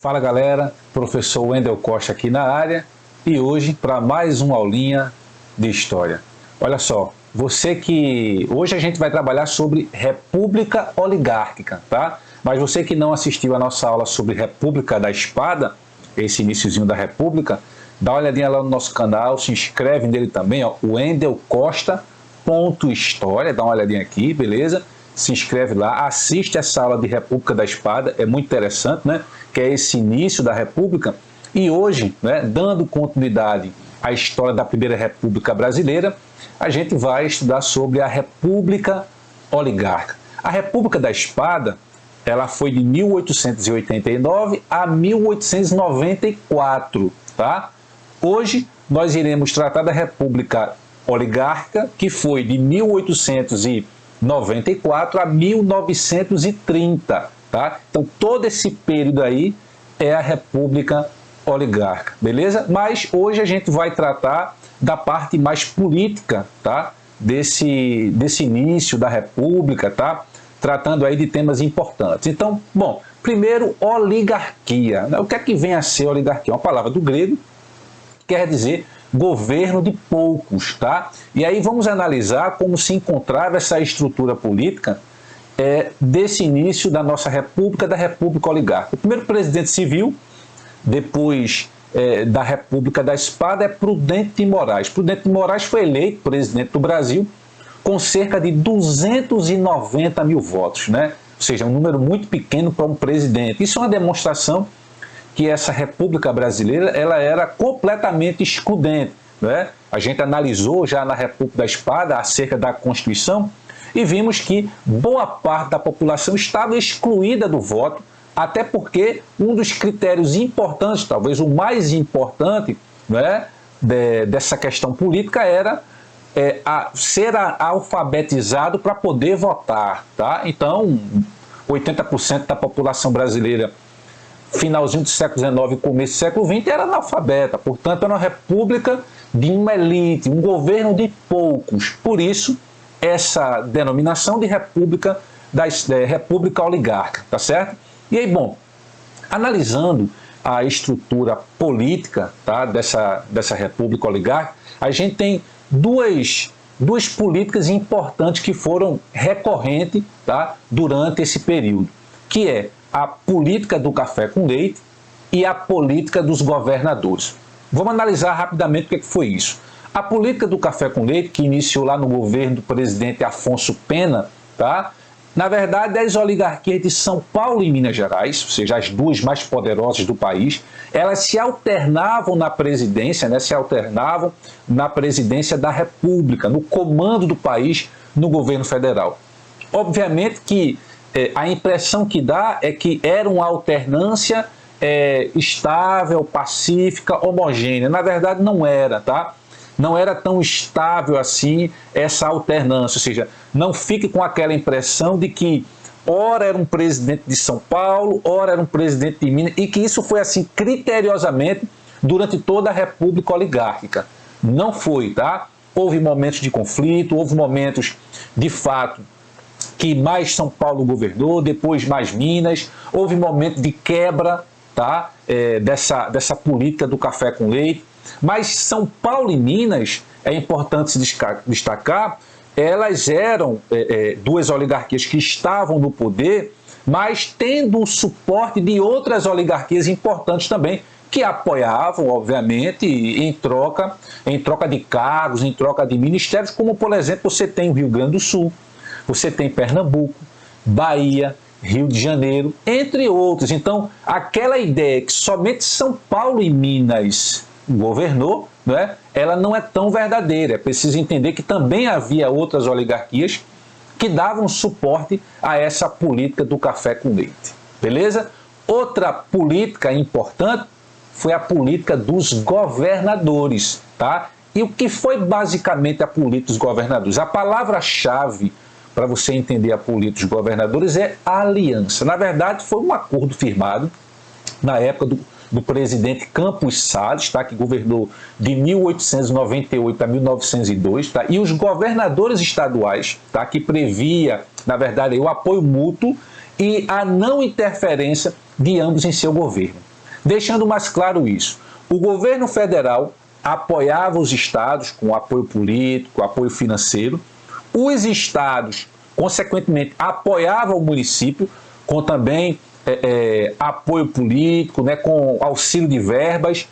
Fala galera, professor Wendel Costa aqui na área e hoje para mais uma aulinha de história. Olha só, hoje a gente vai trabalhar sobre República Oligárquica, tá? Mas você que não assistiu a nossa aula sobre República da Espada, esse iniciozinho da República, dá uma olhadinha lá no nosso canal, se inscreve nele também, ó, wendelcosta.história, dá uma olhadinha aqui, beleza? Se inscreve lá, assiste essa aula de República da Espada, é muito interessante, né? Que é esse início da República. E hoje, né, dando continuidade à história da Primeira República Brasileira, a gente vai estudar sobre a República Oligárquica. A República da Espada, ela foi de 1889 a 1894, tá? Hoje nós iremos tratar da República Oligárquica, que foi de 1894 a 1930, tá? Então todo esse período aí é a República Oligárquica, beleza? Mas hoje a gente vai tratar da parte mais política, tá? Desse início da República, tá? Tratando aí de temas importantes. Então, bom, primeiro, oligarquia. O que é que vem a ser oligarquia? Uma palavra do grego, quer dizer governo de poucos, tá? E aí vamos analisar como se encontrava essa estrutura política desse início da nossa República, da República Oligárquica. O primeiro presidente civil, depois da República da Espada, é Prudente de Moraes. Prudente de Moraes foi eleito presidente do Brasil com cerca de 290 mil votos, né? Ou seja, um número muito pequeno para um presidente. Isso é uma demonstração que essa República Brasileira ela era completamente excludente, né? A gente analisou já na República da Espada acerca da Constituição e vimos que boa parte da população estava excluída do voto, até porque um dos critérios importantes, talvez o mais importante, né, dessa questão política era ser alfabetizado para poder votar, tá? Então, 80% da população brasileira finalzinho do século XIX e começo do século XX era analfabeta, portanto era uma república de uma elite, um governo de poucos. Por isso, essa denominação de república, república oligárquica, tá certo? E aí, bom, analisando a estrutura política, tá, dessa república oligárquica, a gente tem duas políticas importantes que foram recorrentes, tá, durante esse período, que é a política do café com leite e a política dos governadores. Vamos analisar rapidamente o que foi isso. A política do café com leite, que iniciou lá no governo do presidente Afonso Pena, tá? Na verdade, as oligarquias de São Paulo e Minas Gerais, ou seja, as duas mais poderosas do país, elas se alternavam na presidência, né? Se alternavam na presidência da República, no comando do país, no governo federal. Obviamente que a impressão que dá é que era uma alternância estável, pacífica, homogênea. Na verdade não era, tá? Não era tão estável assim essa alternância, ou seja, não fique com aquela impressão de que ora era um presidente de São Paulo, ora era um presidente de Minas, e que isso foi assim criteriosamente durante toda a República Oligárquica. Não foi, tá? Houve momentos de conflito, houve momentos de fato que mais São Paulo governou, depois mais Minas, houve momento de quebra, tá? Dessa política do café com leite, mas São Paulo e Minas, é importante se destacar, elas eram duas oligarquias que estavam no poder, mas tendo o suporte de outras oligarquias importantes também, que apoiavam, obviamente, em troca de cargos, em troca de ministérios, como, por exemplo, você tem o Rio Grande do Sul, você tem Pernambuco, Bahia, Rio de Janeiro, entre outros. Então, aquela ideia que somente São Paulo e Minas governou, né, ela não é tão verdadeira. É preciso entender que também havia outras oligarquias que davam suporte a essa política do café com leite. Beleza? Outra política importante foi a política dos governadores, tá? E o que foi basicamente a política dos governadores? A palavra-chave para você entender a política dos governadores é aliança. Na verdade, foi um acordo firmado na época do presidente Campos Salles, tá, que governou de 1898 a 1902, tá, e os governadores estaduais, tá, que previa, na verdade, o apoio mútuo e a não interferência de ambos em seu governo. Deixando mais claro isso, o governo federal apoiava os estados com apoio político, apoio financeiro, os estados, consequentemente, apoiavam o município com também apoio político, né, com auxílio de verbas.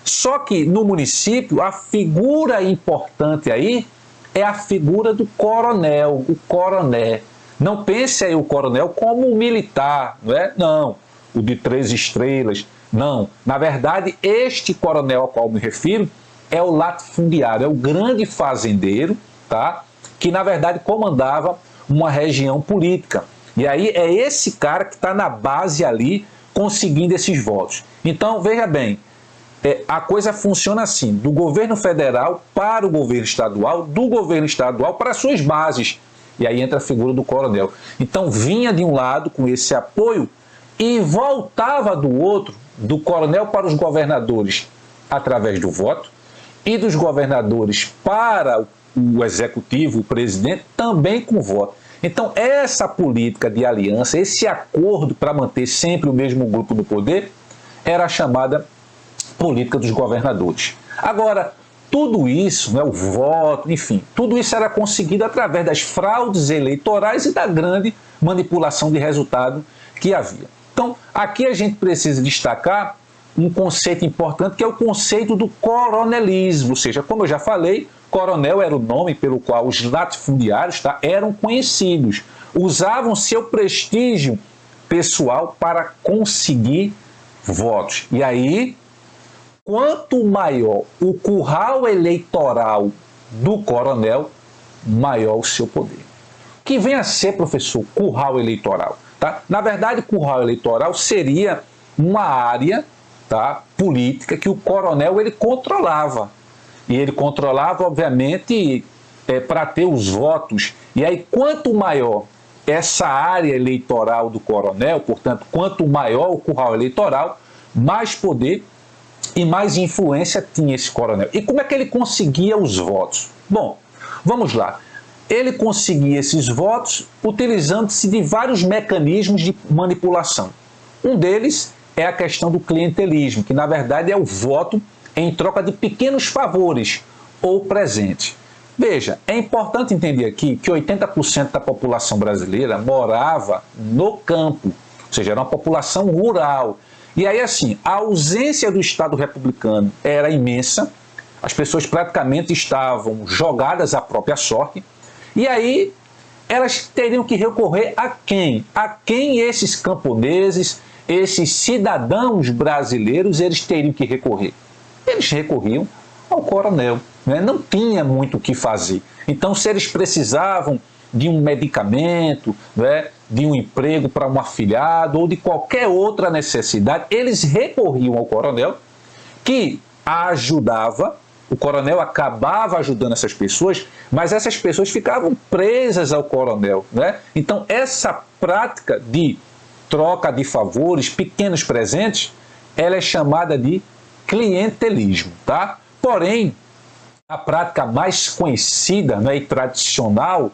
Só que no município, a figura importante aí é a figura do coronel, o coroné. Não pense aí o coronel como um militar, não é? Não, o de 3 estrelas, não. Na verdade, este coronel ao qual me refiro é o latifundiário, é o grande fazendeiro, tá? Que na verdade comandava uma região política. E aí é esse cara que está na base ali conseguindo esses votos. Então, veja bem, a coisa funciona assim, do governo federal para o governo estadual, do governo estadual para as suas bases. E aí entra a figura do coronel. Então vinha de um lado com esse apoio e voltava do outro, do coronel para os governadores através do voto e dos governadores para o executivo, o presidente, também com voto. Então essa política de aliança, esse acordo para manter sempre o mesmo grupo no poder, era a chamada política dos governadores. Agora, tudo isso, né, o voto, enfim, tudo isso era conseguido através das fraudes eleitorais e da grande manipulação de resultado que havia. Então, aqui a gente precisa destacar um conceito importante, que é o conceito do coronelismo, ou seja, como eu já falei, coronel era o nome pelo qual os latifundiários, tá, eram conhecidos, usavam seu prestígio pessoal para conseguir votos. E aí, quanto maior o curral eleitoral do coronel, maior o seu poder. O que vem a ser, professor, curral eleitoral? Tá? Na verdade, curral eleitoral seria uma área, tá, política que o coronel ele controlava. E ele controlava, obviamente, para ter os votos. E aí, quanto maior essa área eleitoral do coronel, portanto, quanto maior o curral eleitoral, mais poder e mais influência tinha esse coronel. E como é que ele conseguia os votos? Bom, vamos lá. Ele conseguia esses votos utilizando-se de vários mecanismos de manipulação. Um deles é a questão do clientelismo, que na verdade é o voto em troca de pequenos favores ou presentes. Veja, é importante entender aqui que 80% da população brasileira morava no campo, ou seja, era uma população rural. E aí, assim, a ausência do Estado republicano era imensa, as pessoas praticamente estavam jogadas à própria sorte, e aí elas teriam que recorrer a quem? A quem esses camponeses, esses cidadãos brasileiros, eles teriam que recorrer? Eles recorriam ao coronel, né? Não tinha muito o que fazer. Então, se eles precisavam de um medicamento, né, de um emprego para um afilhado ou de qualquer outra necessidade, eles recorriam ao coronel, que ajudava, o coronel acabava ajudando essas pessoas, mas essas pessoas ficavam presas ao coronel, né? Então, essa prática de troca de favores, pequenos presentes, ela é chamada de clientelismo, tá? Porém, a prática mais conhecida, né, e tradicional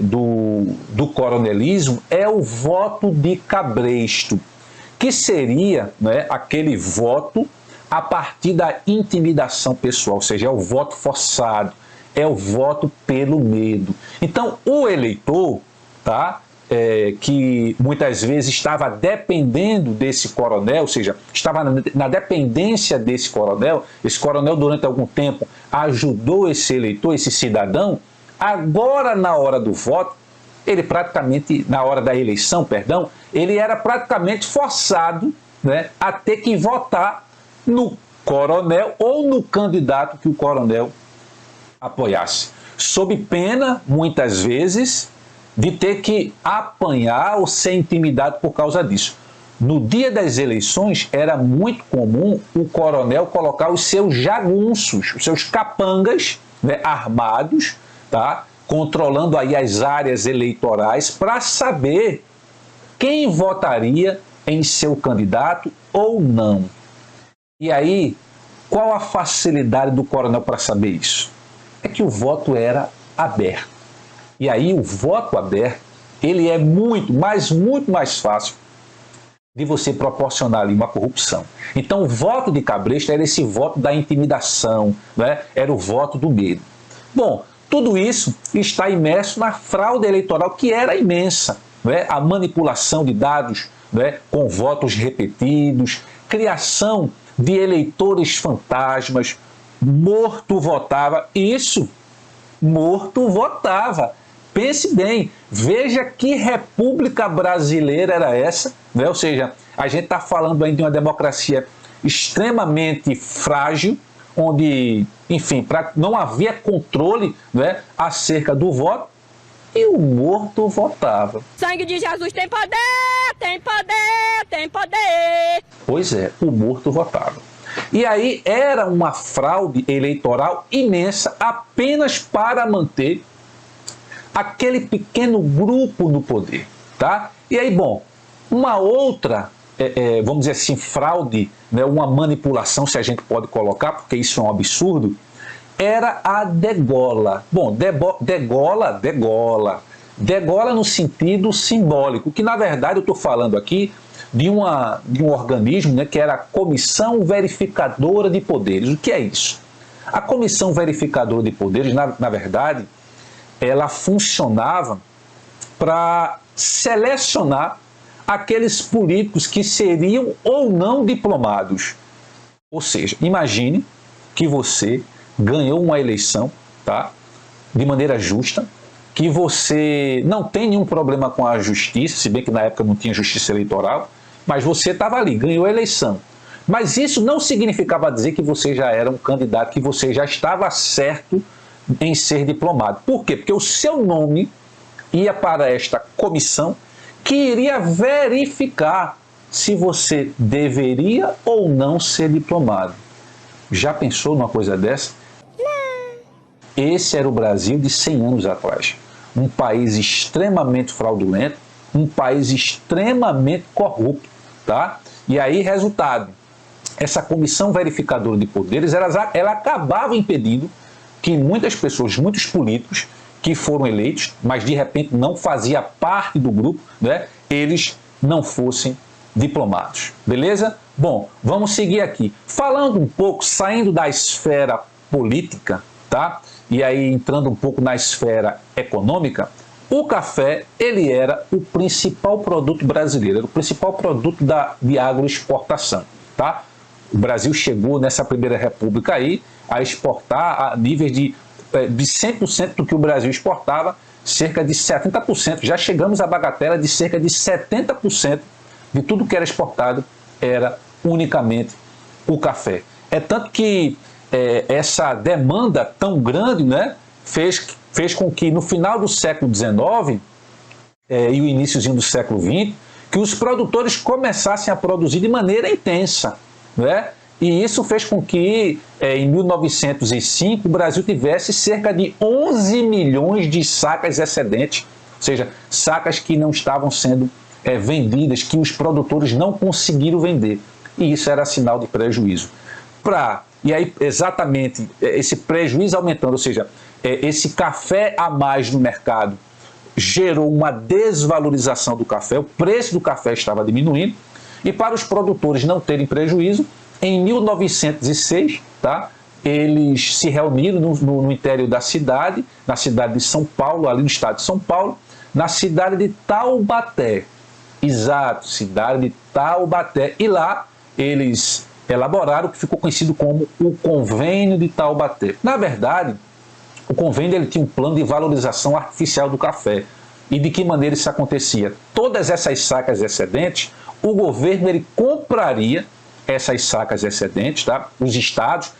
do coronelismo é o voto de cabresto, que seria, né, aquele voto a partir da intimidação pessoal, ou seja, é o voto forçado, é o voto pelo medo. Então, o eleitor, tá, que muitas vezes estava dependendo desse coronel, ou seja, estava na dependência desse coronel, esse coronel durante algum tempo ajudou esse eleitor, esse cidadão, agora na hora do voto, ele praticamente, na hora da eleição, perdão, ele era praticamente forçado, né, a ter que votar no coronel ou no candidato que o coronel apoiasse, sob pena, muitas vezes, de ter que apanhar ou ser intimidado por causa disso. No dia das eleições, era muito comum o coronel colocar os seus jagunços, os seus capangas, né, armados, tá, controlando aí as áreas eleitorais para saber quem votaria em seu candidato ou não. E aí, qual a facilidade do coronel para saber isso? É que o voto era aberto. E aí o voto aberto, ele é muito mais fácil de você proporcionar ali uma corrupção. Então o voto de Cabresto era esse voto da intimidação, né? Era o voto do medo. Bom, tudo isso está imerso na fraude eleitoral, que era imensa, né? A manipulação de dados, né? Com votos repetidos, criação de eleitores fantasmas, morto votava, isso, morto votava. Pense bem, veja que república brasileira era essa, né? Ou seja, a gente está falando aí de uma democracia extremamente frágil, onde, enfim, não havia controle, né, acerca do voto, e o morto votava. Sangue de Jesus tem poder, tem poder, tem poder. Pois é, o morto votava. E aí era uma fraude eleitoral imensa apenas para manter aquele pequeno grupo no poder, tá? E aí, bom, uma outra, vamos dizer assim, fraude, né, uma manipulação, se a gente pode colocar, porque isso é um absurdo, era a degola. Bom, degola no sentido simbólico, que na verdade eu estou falando aqui de um organismo, né, que era a Comissão Verificadora de Poderes. O que é isso? A Comissão Verificadora de Poderes, na verdade, ela funcionava para selecionar aqueles políticos que seriam ou não diplomados. Ou seja, imagine que você ganhou uma eleição, tá, de maneira justa, que você não tem nenhum problema com a justiça, se bem que na época não tinha justiça eleitoral, mas você estava ali, ganhou a eleição. Mas isso não significava dizer que você já era um candidato, que você já estava certo em ser diplomado. Por quê? Porque o seu nome ia para esta comissão que iria verificar se você deveria ou não ser diplomado. Já pensou numa coisa dessa? Não. Esse era o Brasil de 100 anos atrás. Um país extremamente fraudulento, um país extremamente corrupto, tá? E aí, resultado, essa comissão verificadora de poderes, ela acabava impedindo que muitas pessoas, muitos políticos que foram eleitos, mas de repente não fazia parte do grupo, né, eles não fossem diplomados. Beleza? Bom, vamos seguir aqui. Falando um pouco, saindo da esfera política, tá? E aí entrando um pouco na esfera econômica, o café, ele era o principal produto brasileiro, era o principal produto de agroexportação, tá? O Brasil chegou nessa primeira república aí a exportar a níveis de 100% do que o Brasil exportava, cerca de 70%. Já chegamos à bagatela de cerca de 70% de tudo que era exportado era unicamente o café. É tanto que essa demanda tão grande, né, fez com que no final do século XIX e o iníciozinho do século XX, que os produtores começassem a produzir de maneira intensa, né? E isso fez com que, em 1905, o Brasil tivesse cerca de 11 milhões de sacas excedentes, ou seja, sacas que não estavam sendo vendidas, que os produtores não conseguiram vender. E isso era sinal de prejuízo. E aí, exatamente, esse prejuízo aumentando, ou seja, esse café a mais no mercado gerou uma desvalorização do café, o preço do café estava diminuindo, e para os produtores não terem prejuízo, em 1906, tá, eles se reuniram no interior da cidade, na cidade de São Paulo, ali no estado de São Paulo, na cidade de Taubaté. Exato, cidade de Taubaté. E lá eles elaboraram o que ficou conhecido como o Convênio de Taubaté. Na verdade, o convênio ele tinha um plano de valorização artificial do café. E de que maneira isso acontecia? Todas essas sacas excedentes, o governo ele compraria essas sacas excedentes, tá? Os estados,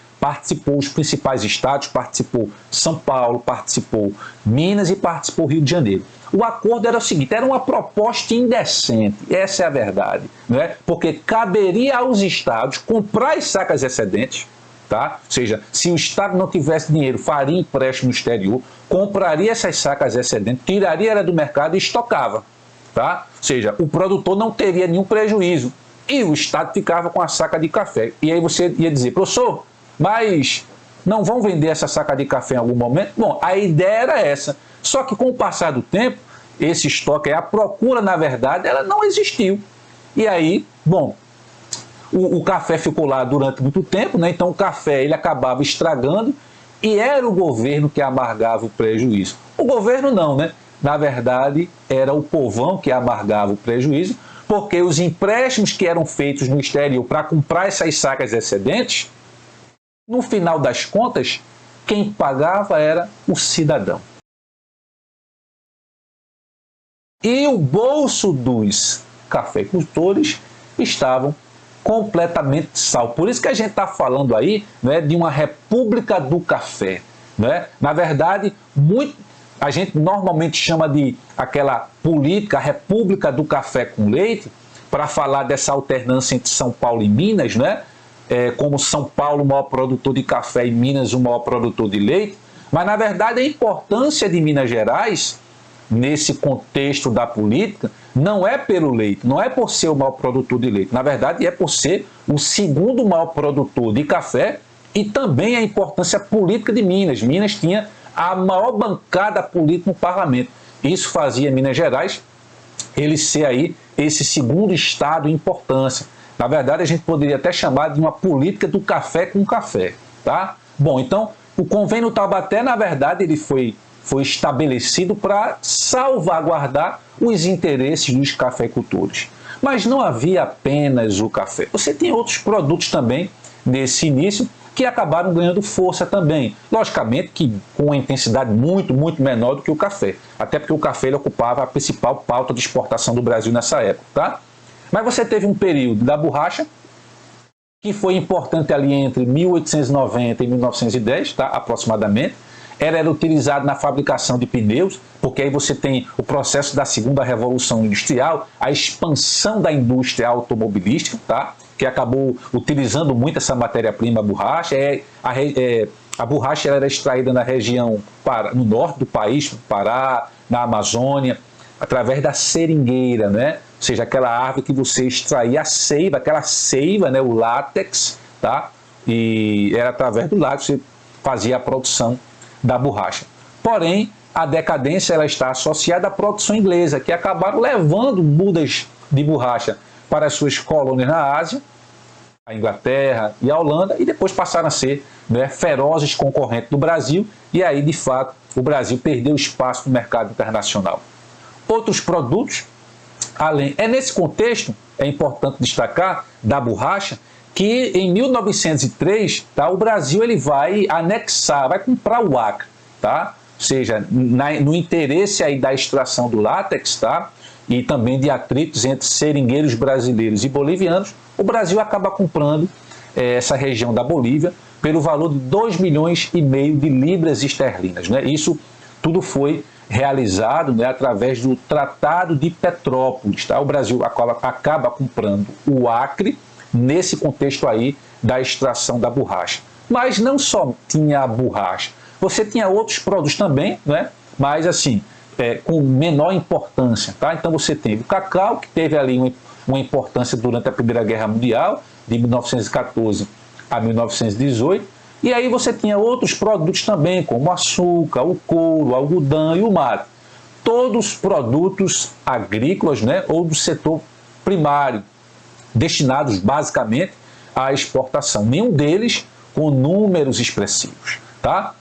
os principais estados, participou São Paulo, participou Minas e participou Rio de Janeiro. O acordo era o seguinte, era uma proposta indecente, essa é a verdade, né? Porque caberia aos estados comprar as sacas excedentes, tá? Ou seja, se o estado não tivesse dinheiro, faria empréstimo no exterior, compraria essas sacas excedentes, tiraria ela do mercado e estocava, tá? Ou seja, o produtor não teria nenhum prejuízo e o estado ficava com a saca de café. E aí você ia dizer, professor, mas não vão vender essa saca de café em algum momento? Bom, a ideia era essa. Só que com o passar do tempo, esse estoque, a procura, na verdade, ela não existiu. E aí, bom, o café ficou lá durante muito tempo, né? Então o café ele acabava estragando e era o governo que amargava o prejuízo. O governo não, né? Na verdade, era o povão que amargava o prejuízo, porque os empréstimos que eram feitos no exterior para comprar essas sacas excedentes, no final das contas, quem pagava era o cidadão. E o bolso dos cafeicultores estavam completamente salvo. Por isso que a gente está falando aí, né, de uma república do café. Né? Na verdade, a gente normalmente chama de aquela política, a república do café com leite, para falar dessa alternância entre São Paulo e Minas, né? Como São Paulo o maior produtor de café e Minas o maior produtor de leite. Mas, na verdade, a importância de Minas Gerais nesse contexto da política, não é pelo leite, não é por ser o maior produtor de leite, na verdade é por ser o segundo maior produtor de café e também a importância política de Minas. Minas tinha a maior bancada política no parlamento. Isso fazia Minas Gerais ele ser aí esse segundo estado em importância. Na verdade, a gente poderia até chamar de uma política do café com café, tá? Bom, então, o Convênio Taubaté, na verdade, ele foi estabelecido para salvaguardar os interesses dos cafeicultores. Mas não havia apenas o café. Você tem outros produtos também nesse início que acabaram ganhando força também. Logicamente que com uma intensidade muito menor do que o café. Até porque o café ele ocupava a principal pauta de exportação do Brasil nessa época. Tá? Mas você teve um período da borracha, que foi importante ali entre 1890 e 1910, tá? Aproximadamente. Era utilizado na fabricação de pneus, porque aí você tem o processo da segunda revolução industrial, a expansão da indústria automobilística, tá? Que acabou utilizando muito essa matéria-prima, a borracha. A borracha era extraída na região, no norte do país, no Pará, na Amazônia, através da seringueira, né? Ou seja, aquela árvore que você extraía a seiva, aquela seiva, né? O látex, tá? E era através do látex que você fazia a produção da borracha. Porém, a decadência ela está associada à produção inglesa, que acabaram levando mudas de borracha para as suas colônias na Ásia, a Inglaterra e a Holanda, e depois passaram a ser, né, ferozes concorrentes do Brasil, e aí, de fato, o Brasil perdeu espaço no mercado internacional. Outros produtos, é nesse contexto, é importante destacar, da borracha, que em 1903, tá, o Brasil ele vai anexar, vai comprar o Acre, tá? Ou seja, no interesse aí da extração do látex, tá? E também de atritos entre seringueiros brasileiros e bolivianos, o Brasil acaba comprando essa região da Bolívia pelo valor de 2,5 milhões de libras esterlinas. Né? Isso tudo foi realizado, né, através do Tratado de Petrópolis. Tá? O Brasil acaba comprando o Acre, nesse contexto aí da extração da borracha. Mas não só tinha a borracha, você tinha outros produtos também, né? Mas assim, com menor importância. Tá? Então você teve o cacau, que teve ali uma importância durante a Primeira Guerra Mundial, de 1914 a 1918, e aí você tinha outros produtos também, como o açúcar, o couro, o algodão e o mate. Todos produtos agrícolas, né? Ou do setor primário, destinados basicamente à exportação. Nenhum deles com números expressivos. Tá?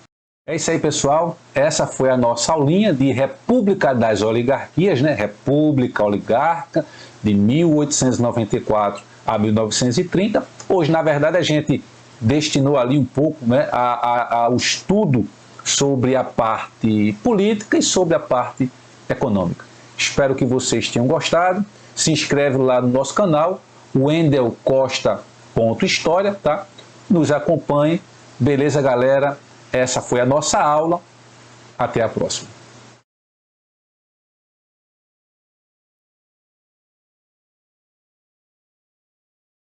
É isso aí, pessoal. Essa foi a nossa aulinha de República das Oligarquias, né? República Oligarca, de 1894 a 1930. Hoje, na verdade, a gente destinou ali um pouco, né, ao estudo sobre a parte política e sobre a parte econômica. Espero que vocês tenham gostado. Se inscreve lá no nosso canal, wendelcosta.história, tá? Nos acompanhe. Beleza, galera? Essa foi a nossa aula. Até a próxima.